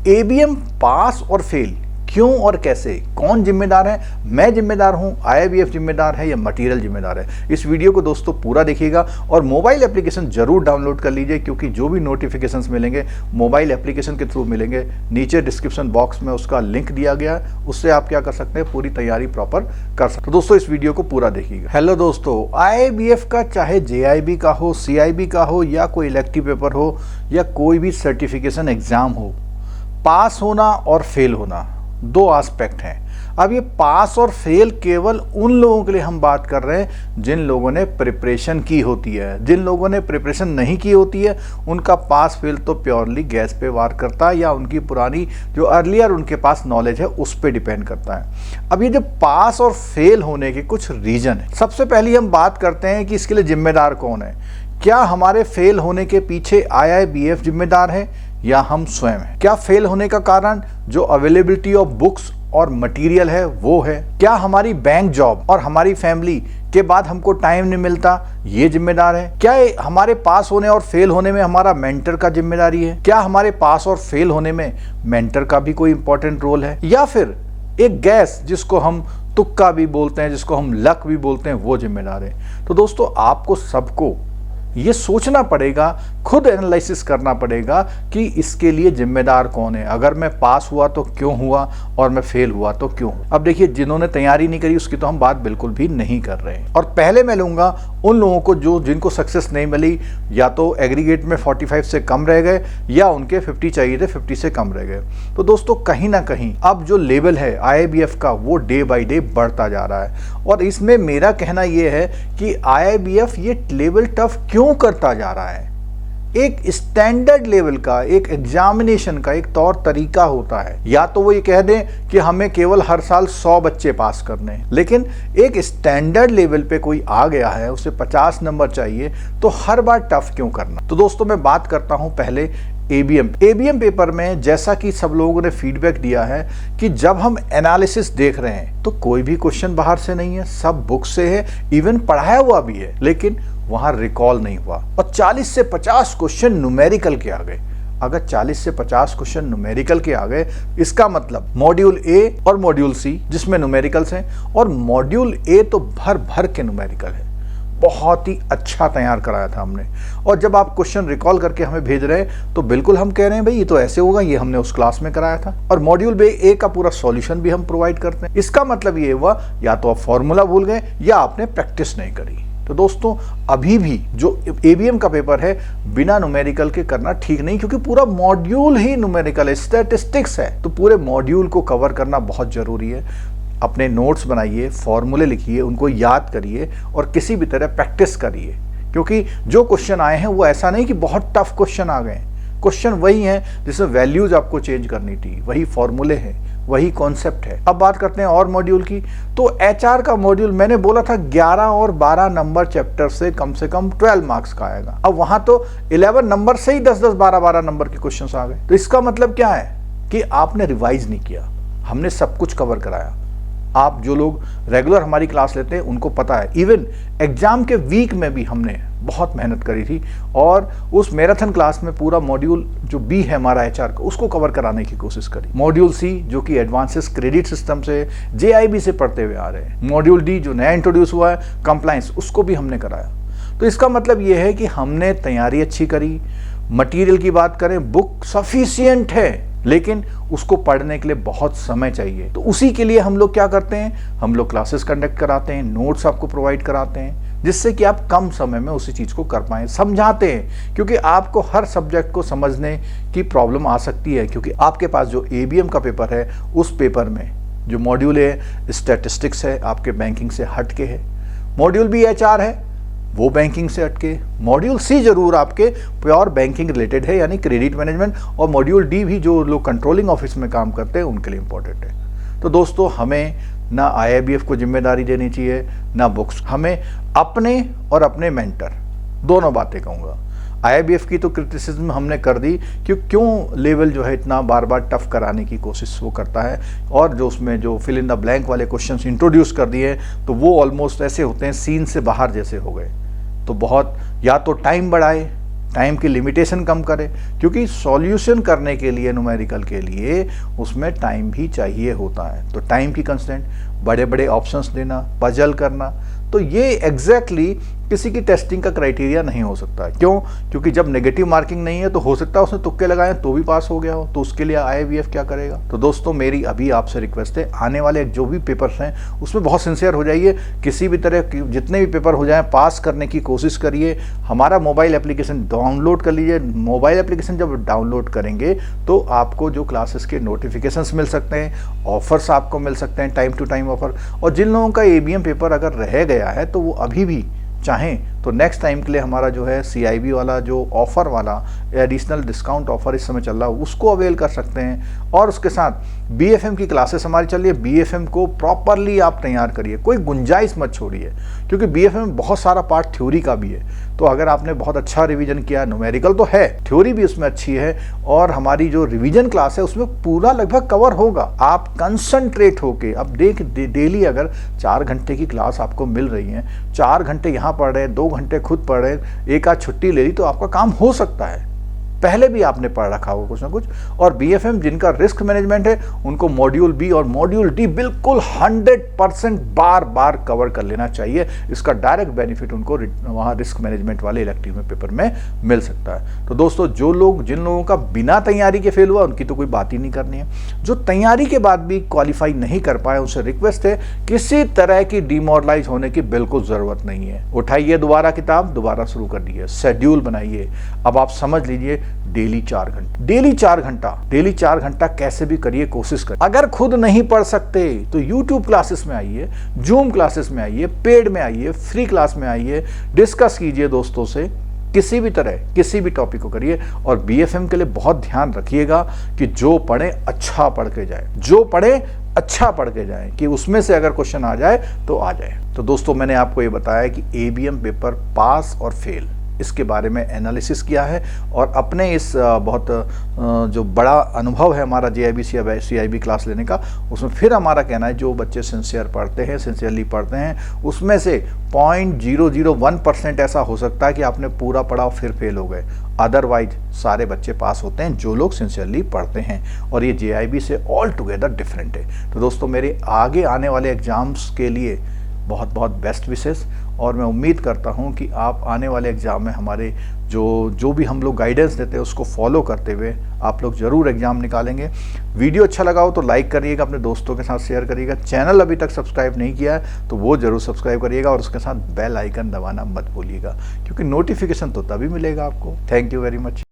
ABM पास और fail क्यों और कैसे, कौन जिम्मेदार है? मैं जिम्मेदार हूं, आईआईबीएफ जिम्मेदार है या मटेरियल जिम्मेदार है? इस वीडियो को दोस्तों पूरा देखिएगा और मोबाइल एप्लीकेशन जरूर डाउनलोड कर लीजिए, क्योंकि जो भी नोटिफिकेशंस मिलेंगे मोबाइल एप्लीकेशन के थ्रू मिलेंगे। नीचे डिस्क्रिप्शन बॉक्स में उसका लिंक दिया गया है, उससे आप क्या कर सकते हैं, पूरी तैयारी प्रॉपर कर सकते हैं। तो दोस्तों इस वीडियो को पूरा देखिएगा। हेलो दोस्तों, आईआईबीएफ का चाहे जेआईबी का हो, सीआईबी का हो या कोई इलेक्टिव पेपर हो या कोई भी सर्टिफिकेशन एग्जाम हो, पास होना और फेल होना दो एस्पेक्ट हैं। अब ये पास और फेल केवल उन लोगों के लिए हम बात कर रहे हैं जिन लोगों ने प्रिपरेशन की होती है। जिन लोगों ने प्रिपरेशन नहीं की होती है उनका पास फेल तो प्योरली गैस पे वार करता है या उनकी पुरानी जो अर्लियर उनके पास नॉलेज है उस पर डिपेंड करता है। अब ये जो पास और फेल होने के कुछ रीजन है, सबसे पहले हम बात करते हैं कि इसके लिए जिम्मेदार कौन है। क्या हमारे फेल होने के पीछे आईआईबीएफ जिम्मेदार है या हम स्वयं हैं? क्या फेल होने का कारण जो अवेलेबिलिटी ऑफ बुक्स और मटेरियल है वो है? क्या हमारी बैंक जॉब और हमारी फैमिली के बाद हमको टाइम नहीं मिलता, ये जिम्मेदार है? क्या हमारे पास होने और फेल होने में हमारा मेंटर का जिम्मेदारी है? क्या हमारे पास और फेल होने में मेंटर का भी कोई इंपॉर्टेंट रोल है? या फिर एक गैस जिसको हम तुक्का भी बोलते हैं, जिसको हम लक भी बोलते हैं, वो जिम्मेदार है? तो दोस्तों आपको सबको ये सोचना पड़ेगा, खुद एनालिसिस करना पड़ेगा कि इसके लिए जिम्मेदार कौन है। अगर मैं पास हुआ तो क्यों हुआ और मैं फेल हुआ तो क्यों? अब देखिए, जिन्होंने तैयारी नहीं करी उसकी तो हम बात बिल्कुल भी नहीं कर रहे हैं। और पहले मैं लूंगा उन लोगों को जिनको सक्सेस नहीं मिली, या तो एग्रीगेट में 45 से कम रह गए या उनके 50 चाहिए थे, 50 से कम रह गए। तो दोस्तों कहीं ना कहीं अब जो लेवल है आईआईबीएफ का वो डे बाई डे बढ़ता जा रहा है। और इसमें मेरा कहना यह है कि आईआईबीएफ ये लेवल टफ क्यों करता जा रहा है। एक स्टैंडर्ड लेवल का, एक एग्जामिनेशन का एक तौर तरीका होता है। या तो वो ये कह दें कि हमें केवल हर साल 100 बच्चे पास करने हैं, लेकिन एक स्टैंडर्ड लेवल पे कोई आ गया है, उसे 50 नंबर चाहिए, तो हर बार टफ क्यों करना? तो दोस्तों मैं बात करता हूं पहले एबीएम पेपर में। जैसा कि सब लोगों ने फीडबैक दिया है कि जब हम एनालिसिस देख रहे हैं तो कोई भी क्वेश्चन बाहर से नहीं है, सब बुक से है, इवन पढ़ाया हुआ भी है, लेकिन वहां रिकॉल नहीं हुआ। और 40 से 50 क्वेश्चन न्यूमेरिकल के आ गए। अगर 40 से 50 क्वेश्चन न्यूमेरिकल के आ गए, इसका मतलब मॉड्यूल ए और मॉड्यूल सी जिसमें न्यूमेरिकल्स हैं, और मॉड्यूल ए तो भर भर के न्यूमेरिकल है। बहुत ही अच्छा तैयार कराया था हमने। और जब आप क्वेश्चन रिकॉल करके हमें भेज रहे हैं तो बिल्कुल हम कह रहे हैं भाई ये तो ऐसे होगा, ये हमने उस क्लास में कराया था। और मॉड्यूल बे ए का पूरा सॉल्यूशन भी हम प्रोवाइड करते हैं। इसका मतलब ये हुआ या तो आप फॉर्मूला भूल गए या आपने प्रैक्टिस नहीं करी। तो दोस्तों अभी भी जो एबीएम का पेपर है बिना न्यूमेरिकल के करना ठीक नहीं, क्योंकि पूरा मॉड्यूल ही न्यूमेरिकल है, स्टैटिस्टिक्स है। तो पूरे मॉड्यूल को कवर करना बहुत जरूरी है। अपने नोट्स बनाइए, फॉर्मूले लिखिए, उनको याद करिए और किसी भी तरह प्रैक्टिस करिए, क्योंकि जो क्वेश्चन आए हैं वो ऐसा नहीं कि बहुत टफ क्वेश्चन आ गए। क्वेश्चन वही हैं जिसमें वैल्यूज आपको चेंज करनी थी, वही फॉर्मूले हैं, वही कॉन्सेप्ट है। अब बात करते हैं और मॉड्यूल की। तो एचआर का मॉड्यूल मैंने बोला था 11 और 12 नंबर चैप्टर से कम 12 मार्क्स का आएगा। अब वहां तो 11 नंबर से ही 10-10, 12-12 नंबर के क्वेश्चन आ गए। तो इसका मतलब क्या है कि आपने रिवाइज नहीं किया। हमने सब कुछ कवर कराया। आप जो लोग रेगुलर हमारी क्लास लेते हैं उनको पता है, इवन एग्जाम के वीक में भी हमने बहुत मेहनत करी थी और उस मैराथन क्लास में पूरा मॉड्यूल जो बी है हमारा एचआर का उसको कवर कराने की कोशिश करी। मॉड्यूल सी जो कि एडवांसेस क्रेडिट सिस्टम से जेआईबी से पढ़ते हुए आ रहे हैं, मॉड्यूल डी जो नया इंट्रोड्यूस हुआ है कंप्लायंस, उसको भी हमने कराया। तो इसका मतलब ये है कि हमने तैयारी अच्छी करी। मटीरियल की बात करें, बुक सफिशियंट है, लेकिन उसको पढ़ने के लिए बहुत समय चाहिए। तो उसी के लिए हम लोग क्या करते हैं, हम लोग क्लासेस कंडक्ट कराते हैं, नोट्स आपको प्रोवाइड कराते हैं, जिससे कि आप कम समय में उसी चीज़ को कर पाएं। समझाते हैं, क्योंकि आपको हर सब्जेक्ट को समझने की प्रॉब्लम आ सकती है, क्योंकि आपके पास जो एबीएम का पेपर है उस पेपर में जो मॉड्यूल है स्टैटिस्टिक्स है, आपके बैंकिंग से हट के है। मॉड्यूल बी एचआर है, वो बैंकिंग से हटके। मॉड्यूल सी जरूर आपके प्योर बैंकिंग रिलेटेड है, यानी क्रेडिट मैनेजमेंट। और मॉड्यूल डी भी जो लोग कंट्रोलिंग ऑफिस में काम करते हैं उनके लिए इंपॉर्टेंट है। तो दोस्तों हमें ना आईआईबीएफ को जिम्मेदारी देनी चाहिए ना बुक्स, हमें अपने और अपने मेंटर दोनों बातें कहूँगा। आईआईबीएफ की तो क्रिटिसिज्म हमने कर दी कि क्यों लेवल जो है इतना बार बार टफ कराने की कोशिश वो करता है, और जो उसमें जो फिल इन द ब्लैंक वाले क्वेश्चंस इंट्रोड्यूस कर दिए तो वो ऑलमोस्ट ऐसे होते हैं सीन से बाहर जैसे हो गए। तो बहुत या तो टाइम बढ़ाए टाइम की लिमिटेशन कम करें, क्योंकि सॉल्यूशन करने के लिए न्यूमेरिकल के लिए उसमें टाइम भी चाहिए होता है। तो टाइम की कंस्टेंट, बड़े बड़े ऑप्शंस देना, पजल करना, तो ये एग्जैक्टली किसी की टेस्टिंग का क्राइटेरिया नहीं हो सकता है। क्यों? क्योंकि जब नेगेटिव मार्किंग नहीं है तो हो सकता है उसने तुक्के लगाए तो भी पास हो गया हो, तो उसके लिए IIBF क्या करेगा। तो दोस्तों मेरी अभी आपसे रिक्वेस्ट है, आने वाले जो भी पेपर्स हैं उसमें बहुत सिंसियर हो जाइए। किसी भी तरह की जितने भी पेपर हो जाएं पास करने की कोशिश करिए। हमारा मोबाइल एप्लीकेशन डाउनलोड कर लीजिए। मोबाइल एप्लीकेशन जब डाउनलोड करेंगे तो आपको जो क्लासेस के नोटिफिकेशंस मिल सकते हैं, ऑफर्स आपको मिल सकते हैं, टाइम टू टाइम ऑफर। और जिन लोगों का ABM पेपर अगर रह गया है तो वो अभी भी चाहें तो नेक्स्ट टाइम के लिए हमारा जो है CIB वाला जो ऑफ़र वाला एडिशनल डिस्काउंट ऑफर इस समय चल रहा है उसको अवेल कर सकते हैं। और उसके साथ BFM की क्लासेस हमारी चल रही है। BFM को प्रॉपरली आप तैयार करिए, कोई गुंजाइश मत छोड़िए, क्योंकि BFM में बहुत सारा पार्ट थ्योरी का भी है। तो अगर आपने बहुत अच्छा रिवीजन किया, न्यूमेरिकल तो है, थ्योरी भी उसमें अच्छी है, और हमारी जो रिवीजन क्लास है उसमें पूरा लगभग कवर होगा। आप कंसंट्रेट होके अब डेली अगर 4 घंटे की क्लास आपको मिल रही है, 4 घंटे यहाँ पढ़ रहे हैं, 2 घंटे खुद पढ़ रहे हैं, एक आध छुट्टी ले ली तो आपका काम हो सकता है। पहले भी आपने पढ़ रखा होगा कुछ ना कुछ। और BFM जिनका रिस्क मैनेजमेंट है उनको मॉड्यूल B और मॉड्यूल D बिल्कुल 100% बार बार कवर कर लेना चाहिए। इसका डायरेक्ट बेनिफिट उनको वहाँ रिस्क मैनेजमेंट वाले इलेक्टिव में पेपर में मिल सकता है। तो दोस्तों जिन लोगों का बिना तैयारी के फेल हुआ उनकी तो कोई बात ही नहीं करनी है। जो तैयारी के बाद भी क्वालिफाई नहीं कर पाए उनसे रिक्वेस्ट है, किसी तरह की डिमोरलाइज होने की बिल्कुल ज़रूरत नहीं है। उठाइए दोबारा किताब, दोबारा शुरू कर दीजिए, शेड्यूल बनाइए। अब आप समझ लीजिए डेली 4 घंटा कैसे भी करिए, कोशिश करिए। अगर खुद नहीं पढ़ सकते तो यूट्यूब क्लासेस में आइए, जूम क्लासेस में आइए, पेड में आइए, फ्री क्लास में आइए, डिस्कस कीजिए दोस्तों से, किसी भी तरह किसी भी टॉपिक को करिए। और BFM के लिए बहुत ध्यान रखिएगा कि जो पढ़े अच्छा पढ़ के जाए, जो पढ़े अच्छा पढ़ के जाए, कि उसमें से अगर क्वेश्चन आ जाए तो आ जाए। तो दोस्तों मैंने आपको ये बताया कि ABM पेपर पास और फेल इसके बारे में एनालिसिस किया है, और अपने इस बहुत जो बड़ा अनुभव है हमारा JIBC या CIB क्लास लेने का, उसमें फिर हमारा कहना है जो बच्चे सिंसियरली पढ़ते हैं उसमें से 0.001% ऐसा हो सकता है कि आपने पूरा पढ़ा और फिर फेल हो गए। अदरवाइज सारे बच्चे पास होते हैं जो लोग सिंसियरली पढ़ते हैं, और ये JIB से ऑल टुगेदर डिफरेंट है। तो दोस्तों मेरे आगे आने वाले एग्जाम्स के लिए बहुत बहुत बेस्ट विशेस, और मैं उम्मीद करता हूं कि आप आने वाले एग्ज़ाम में हमारे जो भी हम लोग गाइडेंस देते हैं उसको फॉलो करते हुए आप लोग ज़रूर एग्ज़ाम निकालेंगे। वीडियो अच्छा लगा हो तो लाइक करिएगा, अपने दोस्तों के साथ शेयर करिएगा। चैनल अभी तक सब्सक्राइब नहीं किया है तो वो ज़रूर सब्सक्राइब करिएगा, और उसके साथ बेल आइकन दबाना मत भूलिएगा, क्योंकि नोटिफिकेशन तो तभी मिलेगा आपको। Thank you very much.